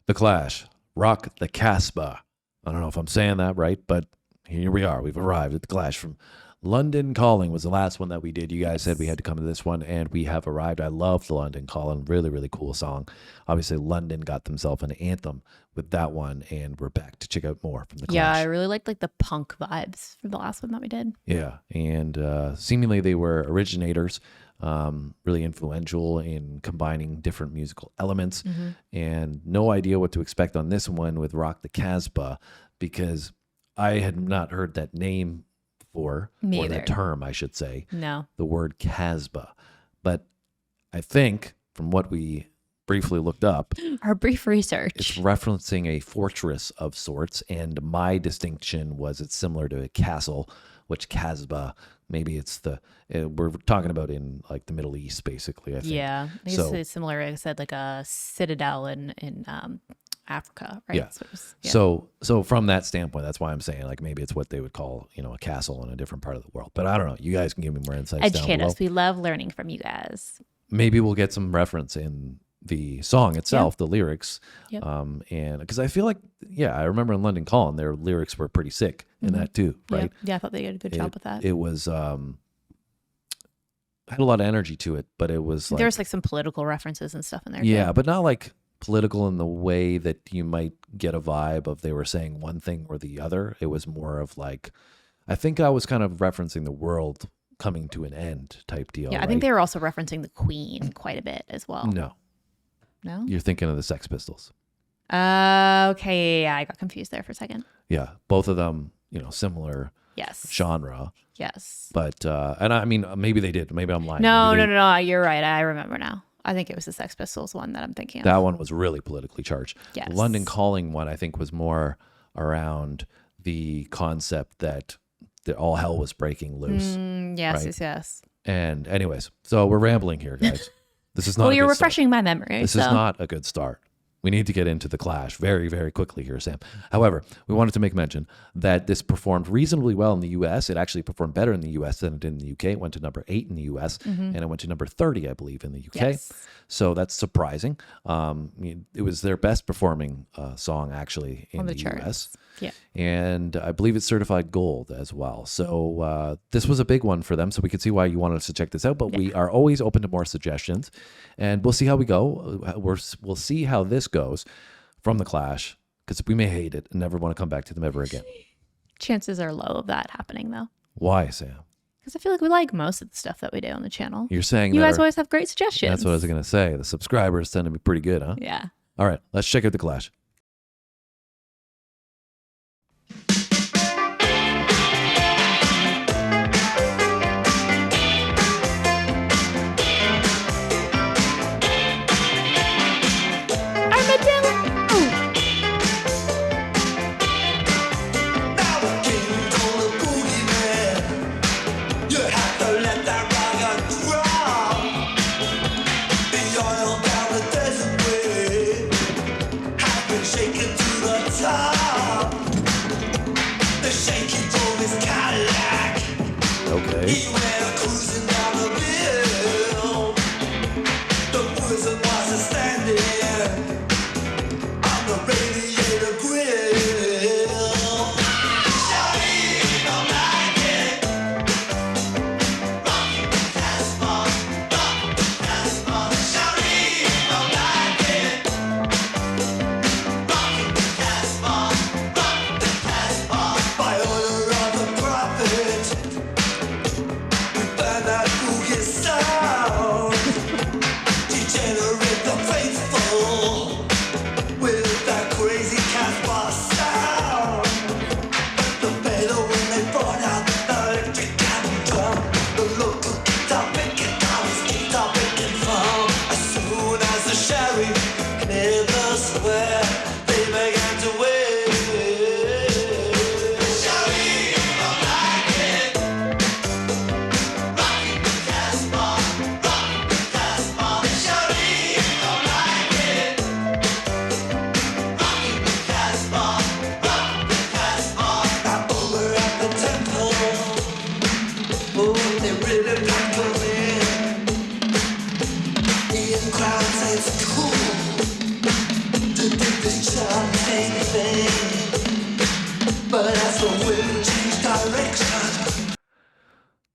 The Clash, Rock the Casbah. I don't know if I'm saying that right, but here we are. We've arrived at the Clash from London Calling was the last one that we did. You guys said we had to come to this one, and we have arrived. I love the London Calling. Really, really cool song. Obviously, London got themselves an anthem with that one, and we're back to check out more from the Clash. Yeah, I really liked like the punk vibes from the last one that we did. Yeah, and seemingly they were originators, really influential in combining different musical elements, and no idea what to expect on this one with Rock the Casbah, because I had not heard that name before, or that term, I should say. No. The word Casbah. But I think from what we briefly looked up, our brief research, it's referencing a fortress of sorts, and my distinction was it's similar to a castle, which Casbah, maybe it's we're talking about in like the Middle East, basically, I think. Yeah, I think it's similar, like I said, like a citadel in Africa, right? Yeah. So from that standpoint, that's why I'm saying like maybe it's what they would call, a castle in a different part of the world. But I don't know. You guys can give me more insights. Educate us. We love learning from you guys. Maybe we'll get some reference in the song itself, the lyrics. Yep. And because I feel like, I remember in London Calling, their lyrics were pretty sick in that too, right? Yeah, I thought they did a good job with that. It was had a lot of energy to it, but it was like, there was like some political references and stuff in there. Yeah, too. but not like political in the way that you might get a vibe of they were saying one thing or the other. It was more of like, I think I was kind of referencing the world coming to an end type deal. Yeah, I think they were also referencing the Queen quite a bit as well. No, you're thinking of the Sex Pistols. Okay, yeah, I got confused there for a second. Yeah, both of them, similar genre. Yes. But and I mean, maybe they did. Maybe I'm lying. No, you're right. I remember now. I think it was the Sex Pistols one that I'm thinking of. That one was really politically charged. Yes. The London Calling one, I think, was more around the concept that all hell was breaking loose. Yes. And anyways, so we're rambling here, guys. This is not. Well, you're refreshing my memory. This is not a good start. We need to get into the Clash very, very quickly here, Sam. However, we wanted to make mention that this performed reasonably well in the U.S. It actually performed better in the U.S. than it did in the U.K. It went to number 8 in the U.S. and it went to number 30, I believe, in the U.K. Yes. So that's surprising. It was their best performing song, actually, in the U.S. Yeah. And I believe it's certified gold as well. So this was a big one for them. So we could see why you wanted us to check this out. But we are always open to more suggestions. And we'll see how we go. We'll see how this goes from the Clash. Because we may hate it and never want to come back to them ever again. Chances are low of that happening, though. Why, Sam? Because I feel like we like most of the stuff that we do on the channel. You're saying you guys always have great suggestions. That's what I was going to say. The subscribers tend to be pretty good, huh? Yeah. All right, let's check out the Clash.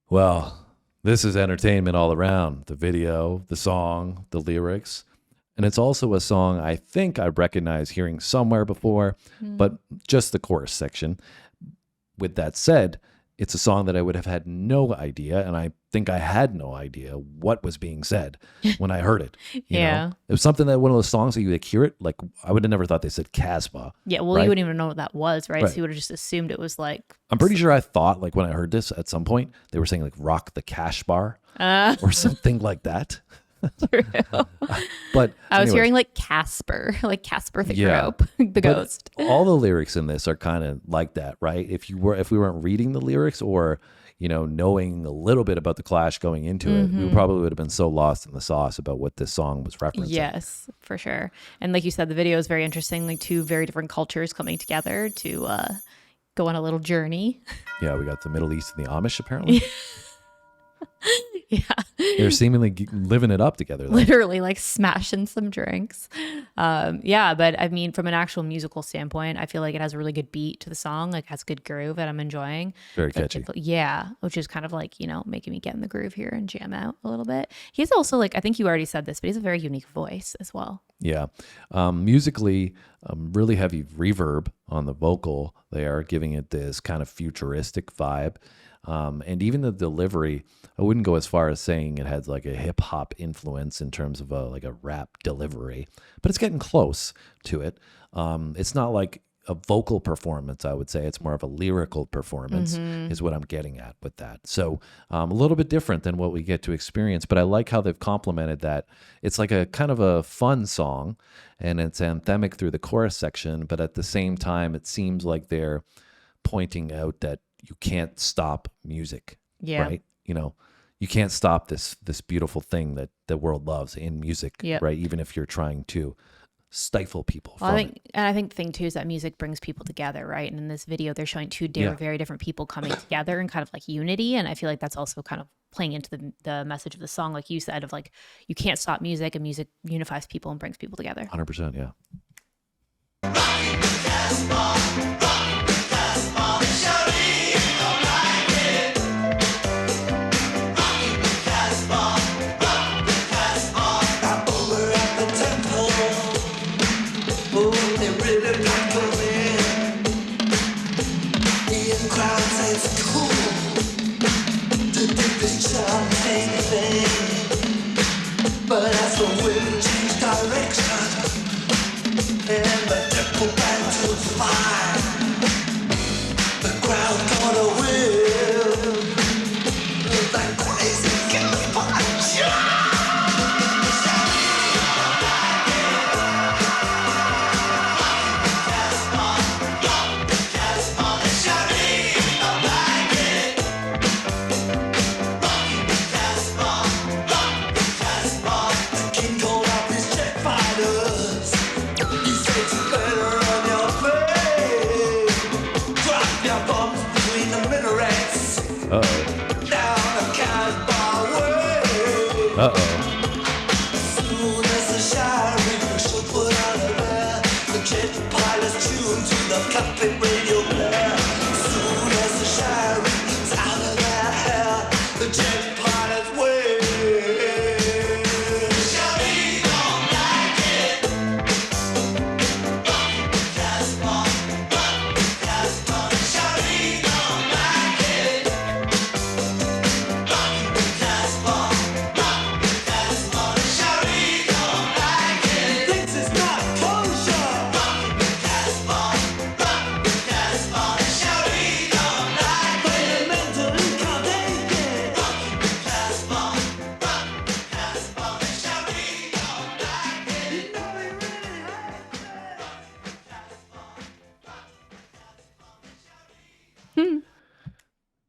Well, this is entertainment all around. The video, the song, the lyrics. And it's also a song I think I recognize hearing somewhere before, but just the chorus section. With that said, it's a song that I would have had no idea, and I think I had no idea what was being said when I heard it. You know? It was something that one of those songs that you like hear it, like I would have never thought they said Casbah. Yeah, well, right? you wouldn't even know what that was, right? So you would have just assumed it was like... I'm pretty sure I thought, like when I heard this at some point, they were saying like rock the Casbah or something like that. But I was hearing like Casper, like Casper the Group, the ghost. All the lyrics in this are kind of like that, right? If we weren't reading the lyrics or, you know, knowing a little bit about the Clash going into it, we probably would have been so lost in the sauce about what this song was referencing. Yes, for sure. And like you said, the video is very interesting, like two very different cultures coming together to go on a little journey. Yeah, we got the Middle East and the Amish apparently. Yeah, they're seemingly living it up together though. Literally like smashing some drinks. Yeah, but I mean, from an actual musical standpoint, I feel like it has a really good beat to the song, like has good groove that I'm enjoying. Very catchy. Which is kind of like, you know, making me get in the groove here and jam out a little bit. He's also like, I think you already said this, but he's a very unique voice as well. Yeah. Musically, really heavy reverb on the vocal there, giving it this kind of futuristic vibe. And even the delivery, I wouldn't go as far as saying it has like a hip hop influence in terms of like a rap delivery, but it's getting close to it. It's not like a vocal performance, I would say. It's more of a lyrical performance is what I'm getting at with that. So a little bit different than what we get to experience, but I like how they've complemented that. It's like a kind of a fun song and it's anthemic through the chorus section, but at the same time, it seems like they're pointing out that you can't stop music, right? You know, you can't stop this beautiful thing that the world loves in music, right? Even if you're trying to stifle people. I think the thing too is that music brings people together, right? And in this video, they're showing two very different people coming together and kind of like unity. And I feel like that's also kind of playing into the message of the song, like you said, of like you can't stop music, and music unifies people and brings people together. 100%, yeah.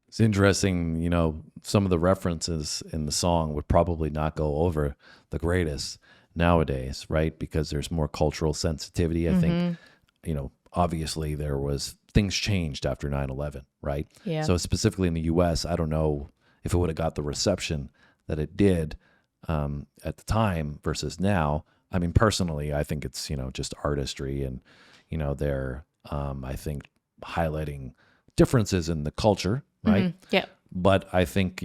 It's interesting, you know, some of the references in the song would probably not go over the greatest nowadays, right? Because there's more cultural sensitivity. I think, you know, obviously things changed after 9/11, right? Yeah. So specifically in the US, I don't know if it would have got the reception that it did at the time versus now. I mean, personally, I think it's, just artistry and, they're, I think, highlighting differences in the culture, right? Yeah. But I think,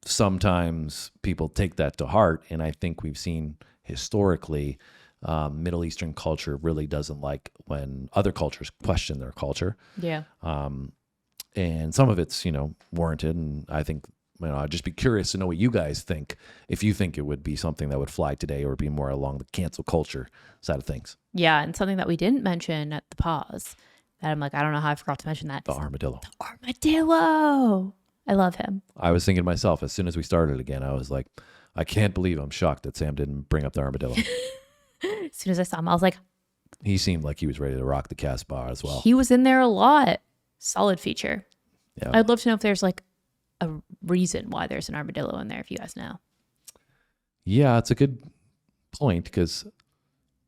sometimes people take that to heart. And I think we've seen historically, Middle Eastern culture really doesn't like when other cultures question their culture. Yeah. And some of it's, warranted. And I think, I'd just be curious to know what you guys think, if you think it would be something that would fly today or be more along the cancel culture side of things. Yeah. And something that we didn't mention at the pause that I'm like, I don't know how I forgot to mention that. The armadillo. The armadillo. I love him. I was thinking to myself, as soon as we started again, I was like, I can't believe I'm shocked that Sam didn't bring up the armadillo. As soon as I saw him, I was like, he seemed like he was ready to rock the Casbah as well. He was in there a lot. Solid feature. Yeah. I'd love to know if there's like a reason why there's an armadillo in there, if you guys know. Yeah, it's a good point because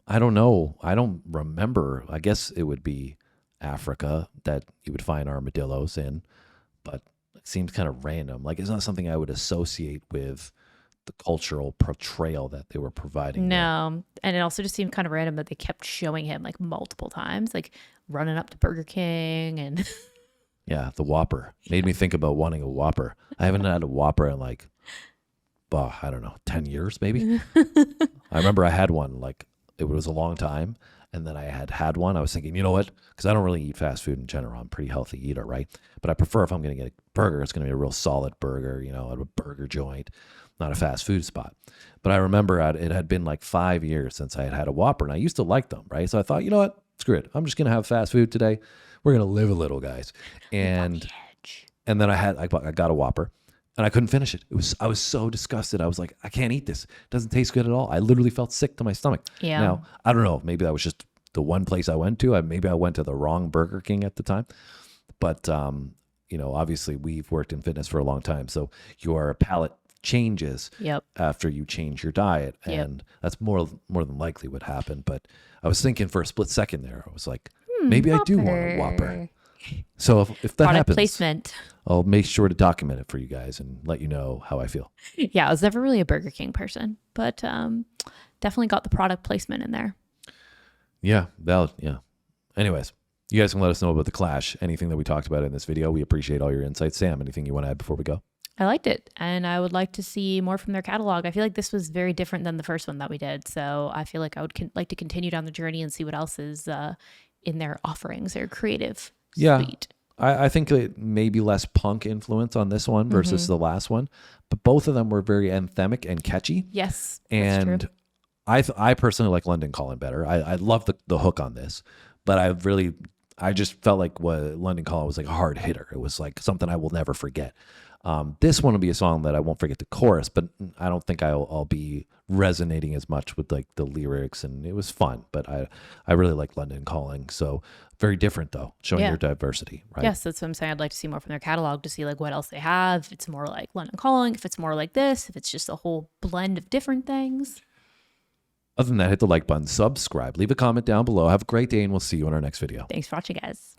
I don't know. I don't remember. I guess it would be Africa that you would find armadillos in, but it seems kind of random. Like it's not something I would associate with the cultural portrayal that they were providing. No. And it also just seemed kind of random that they kept showing him like multiple times, like running up to Burger King and yeah, the Whopper made me think about wanting a Whopper. I haven't had a Whopper in like, I don't know, 10 years maybe. I remember I had one, like it was a long time. And then I had one. I was thinking, you know what? Because I don't really eat fast food in general. I'm a pretty healthy eater, right? But I prefer if I'm going to get a burger, it's going to be a real solid burger, at a burger joint, not a fast food spot. But I remember it had been like 5 years since I had a Whopper, and I used to like them, right? So I thought, you know what? Screw it. I'm just going to have fast food today. We're going to live a little, guys. And then I got a Whopper. And I couldn't finish it. I was so disgusted. I was like, I can't eat this. It doesn't taste good at all. I literally felt sick to my stomach. Yeah. Now, I don't know. Maybe that was just the one place I went to. Maybe I went to the wrong Burger King at the time. But, obviously we've worked in fitness for a long time. So your palate changes after you change your diet. And that's more than likely what happened. But I was thinking for a split second there, I was like, maybe I do want a Whopper. So if that Product happens, placement. I'll make sure to document it for you guys and let you know how I feel. Yeah, I was never really a Burger King person, but definitely got the product placement in there. Yeah, valid. Yeah. Anyways, you guys can let us know about the Clash, anything that we talked about in this video. We appreciate all your insights. Sam, anything you want to add before we go? I liked it, and I would like to see more from their catalog. I feel like this was very different than the first one that we did, so I feel like I would like to continue down the journey and see what else is in their offerings, their creative suite. I think it may be less punk influence on this one versus the last one, but both of them were very anthemic and catchy. Yes, and that's true. I personally like London Calling better. I love the hook on this, but I just felt like what London Calling was like a hard hitter. It was like something I will never forget. This one will be a song that I won't forget the chorus, but I don't think I'll be resonating as much with like the lyrics, and it was fun, but I really like London Calling. So very different though, showing your diversity, right? Yes, that's what I'm saying. I'd like to see more from their catalog to see like what else they have. If it's more like London Calling, if it's more like this, if it's just a whole blend of different things. Other than that, hit the like button, subscribe, leave a comment down below. Have a great day, and we'll see you in our next video. Thanks for watching, guys.